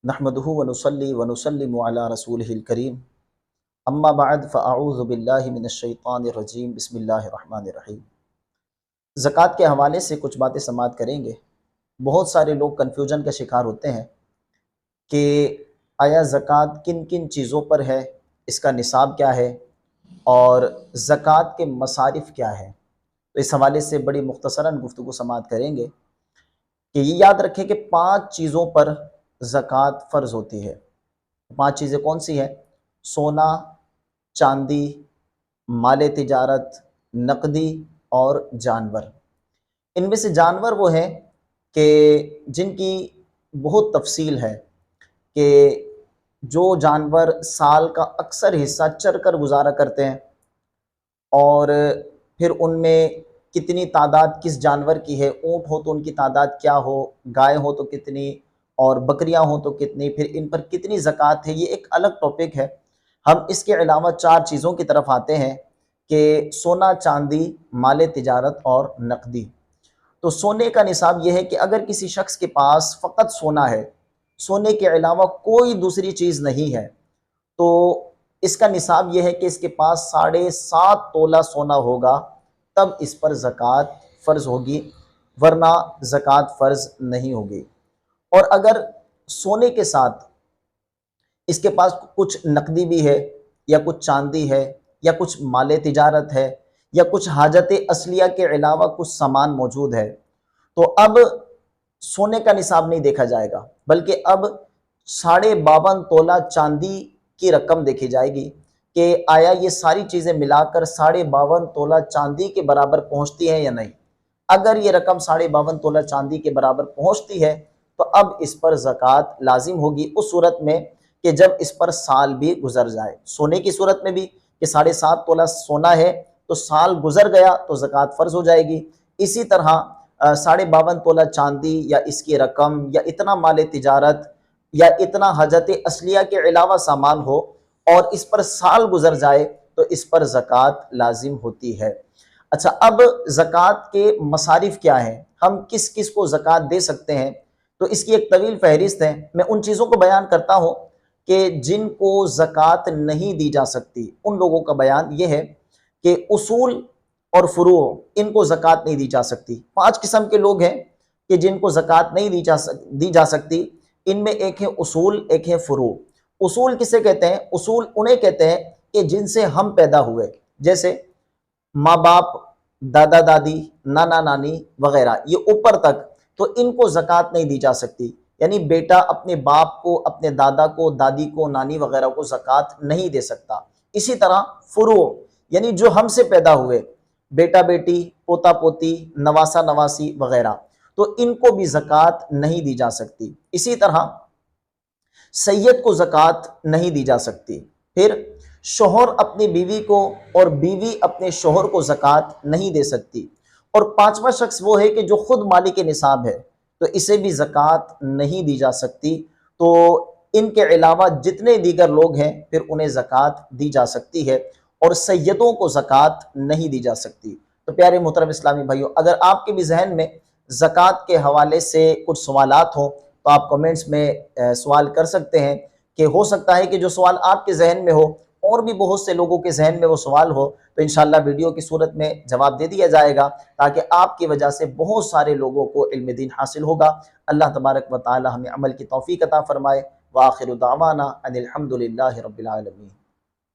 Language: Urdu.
نحمدہ ونصلی ونسلم علی رسولہ الکریم اما بعد فاعوذ باللہ من الشیطان الرجیم بسم اللہ الرحمن الرحیم۔ زکوٰۃ کے حوالے سے کچھ باتیں سماعت کریں گے۔ بہت سارے لوگ کنفیوژن کا شکار ہوتے ہیں کہ آیا زکوٰۃ کن کن چیزوں پر ہے، اس کا نصاب کیا ہے اور زکوٰۃ کے مصارف کیا ہے۔ تو اس حوالے سے بڑی مختصراً گفتگو سماعت کریں گے کہ یہ یاد رکھیں کہ 5 چیزوں پر زکوٰۃ فرض ہوتی ہے۔ 5 چیزیں کون سی ہیں؟ سونا، چاندی، مال تجارت، نقدی اور جانور۔ ان میں سے جانور وہ ہیں کہ جن کی بہت تفصیل ہے کہ جو جانور سال کا اکثر حصہ چر کر گزارا کرتے ہیں، اور پھر ان میں کتنی تعداد کس جانور کی ہے، اونٹ ہو تو ان کی تعداد کیا ہو، گائے ہو تو کتنی، اور بکریاں ہوں تو کتنی، پھر ان پر کتنی زکوٰۃ ہے، یہ ایک الگ ٹاپک ہے۔ ہم اس کے علاوہ 4 چیزوں کی طرف آتے ہیں کہ سونا، چاندی، مال تجارت اور نقدی۔ تو سونے کا نصاب یہ ہے کہ اگر کسی شخص کے پاس فقط سونا ہے، سونے کے علاوہ کوئی دوسری چیز نہیں ہے، تو اس کا نصاب یہ ہے کہ اس کے پاس 7.5 تولہ سونا ہوگا، تب اس پر زکوٰۃ فرض ہوگی، ورنہ زکوٰۃ فرض نہیں ہوگی۔ اور اگر سونے کے ساتھ اس کے پاس کچھ نقدی بھی ہے، یا کچھ چاندی ہے، یا کچھ مال تجارت ہے، یا کچھ حاجت اصلیہ کے علاوہ کچھ سامان موجود ہے، تو اب سونے کا نصاب نہیں دیکھا جائے گا، بلکہ اب 52.5 تولہ چاندی کی رقم دیکھی جائے گی کہ آیا یہ ساری چیزیں ملا کر 52.5 تولہ چاندی کے برابر پہنچتی ہے یا نہیں۔ اگر یہ رقم 52.5 تولہ چاندی کے برابر پہنچتی ہے تو اب اس پر زکوٰۃ لازم ہوگی، اس صورت میں کہ جب اس پر سال بھی گزر جائے۔ سونے کی صورت میں بھی کہ 7.5 تولہ سونا ہے تو سال گزر گیا تو زکوٰۃ فرض ہو جائے گی۔ اسی طرح 52.5 تولہ چاندی یا اس کی رقم یا اتنا مال تجارت یا اتنا حاجت اصلیہ کے علاوہ سامان ہو اور اس پر سال گزر جائے تو اس پر زکوٰۃ لازم ہوتی ہے۔ اچھا، اب زکوٰۃ کے مصارف کیا ہیں، ہم کس کس کو زکوٰۃ دے سکتے ہیں، تو اس کی ایک طویل فہرست ہے۔ میں ان چیزوں کو بیان کرتا ہوں کہ جن کو زکوٰۃ نہیں دی جا سکتی، ان لوگوں کا بیان یہ ہے کہ اصول اور فروع، ان کو زکوٰۃ نہیں دی جا سکتی۔ 5 قسم کے لوگ ہیں کہ جن کو زکوٰۃ نہیں دی جا سکتی۔ ان میں ایک ہے اصول، ایک ہے فروع۔ اصول کسے کہتے ہیں؟ اصول انہیں کہتے ہیں کہ جن سے ہم پیدا ہوئے، جیسے ماں باپ، دادا دادی، نانا نانی وغیرہ، یہ اوپر تک، تو ان کو زکوٰۃ نہیں دی جا سکتی۔ یعنی بیٹا اپنے باپ کو، اپنے دادا کو، دادی کو، نانی وغیرہ کو زکوٰۃ نہیں دے سکتا۔ اسی طرح فروع، یعنی جو ہم سے پیدا ہوئے، بیٹا بیٹی، پوتا پوتی، نواسا نواسی وغیرہ، تو ان کو بھی زکوٰۃ نہیں دی جا سکتی۔ اسی طرح سید کو زکوٰۃ نہیں دی جا سکتی۔ پھر شوہر اپنی بیوی کو اور بیوی اپنے شوہر کو زکوٰۃ نہیں دے سکتی۔ اور 5واں شخص وہ ہے کہ جو خود مالک نصاب ہے، تو اسے بھی زکوٰۃ نہیں دی جا سکتی۔ تو ان کے علاوہ جتنے دیگر لوگ ہیں پھر انہیں زکوٰۃ دی جا سکتی ہے، اور سیدوں کو زکوٰۃ نہیں دی جا سکتی۔ تو پیارے محترم اسلامی بھائیوں، اگر آپ کے بھی ذہن میں زکوٰۃ کے حوالے سے کچھ سوالات ہوں تو آپ کمنٹس میں سوال کر سکتے ہیں، کہ ہو سکتا ہے کہ جو سوال آپ کے ذہن میں ہو اور بھی بہت سے لوگوں کے ذہن میں وہ سوال ہو، تو انشاءاللہ ویڈیو کی صورت میں جواب دے دیا جائے گا، تاکہ آپ کی وجہ سے بہت سارے لوگوں کو علم دین حاصل ہوگا۔ اللہ تبارک و تعالی ہمیں عمل کی توفیق عطا فرمائے۔ وآخر دعوانا ان الحمد للہ رب العالمین۔